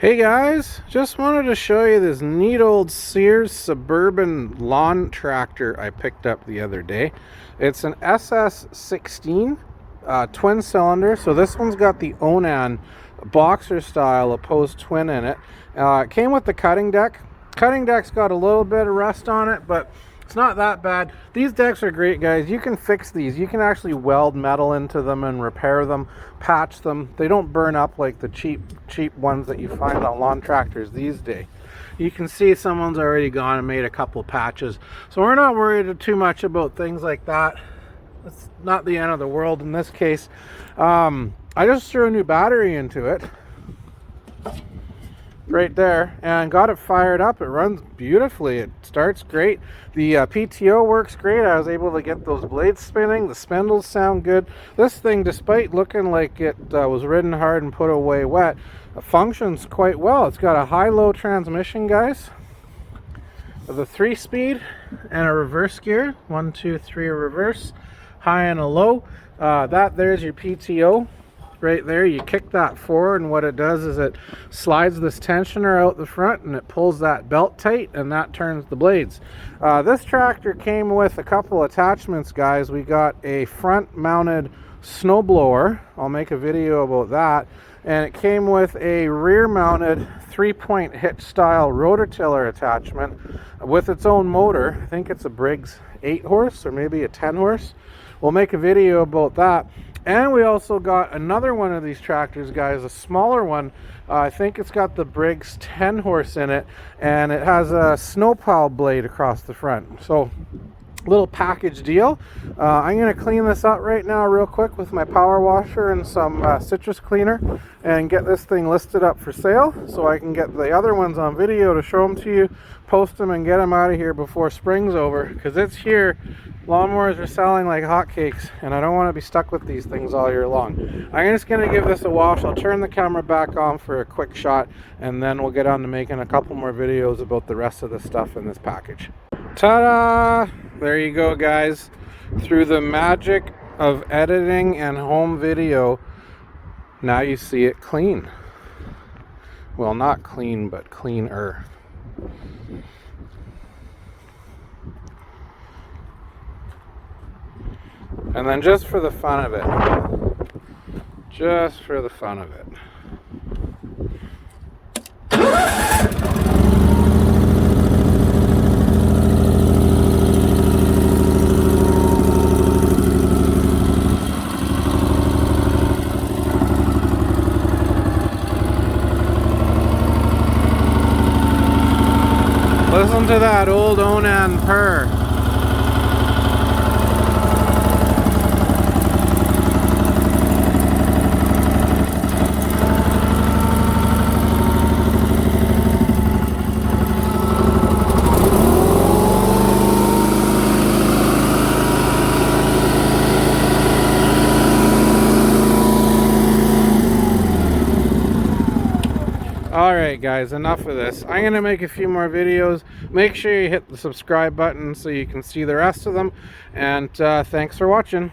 Hey guys, just wanted to show you this neat old Sears Suburban lawn tractor I picked up the other day. It's an SS16 twin cylinder, so this one's got the Onan boxer style opposed twin in it. It came with the cutting deck. Cutting deck's got a little bit of rust on it, but it's not that bad. These decks are great, guys. You can fix these. You can actually weld metal into them and repair them, patch them. They don't burn up like the cheap ones that you find on lawn tractors these days. You can see someone's already gone and made a couple patches. So we're not worried too much about things like that. It's not the end of the world in this case. I just threw a new battery into it right there and got it fired up. It runs beautifully. It starts great. The PTO works great. I was able to get those blades spinning. The spindles sound good. This thing, despite looking like it was ridden hard and put away wet, functions quite well. It's got a high-low transmission, guys, with a 3-speed and a reverse gear. 1, 2, 3 reverse, high and a low. There's your PTO right there. You kick that forward, and what it does is it slides this tensioner out the front and it pulls that belt tight, and that turns the blades. This tractor came with a couple attachments, guys. We got a front mounted snowblower. I'll make a video about that. And it came with a rear mounted 3-point hitch style rototiller attachment with its own motor. I think it's a Briggs 8 horse or maybe a 10 horse. We'll make a video about that. And we also got another one of these tractors, guys, a smaller one. I think it's got the Briggs 10 horse in it, and it has a snowplow blade across the front. So, little package deal. I'm going to clean this up right now real quick with my power washer and some citrus cleaner and get this thing listed up for sale so I can get the other ones on video to show them to you, post them, and get them out of here before spring's over, because it's here. Lawnmowers are selling like hotcakes, and I don't want to be stuck with these things all year long. I'm just going to give this a wash. I'll turn the camera back on for a quick shot, and then we'll get on to making a couple more videos about the rest of the stuff in this package. Ta-da! There you go, guys. Through the magic of editing and home video, now you see it clean. Well, not clean, but cleaner. And then just for the fun of it, listen to that old Onan purr. Alright guys, enough of this. I'm going to make a few more videos. Make sure you hit the subscribe button so you can see the rest of them. And thanks for watching.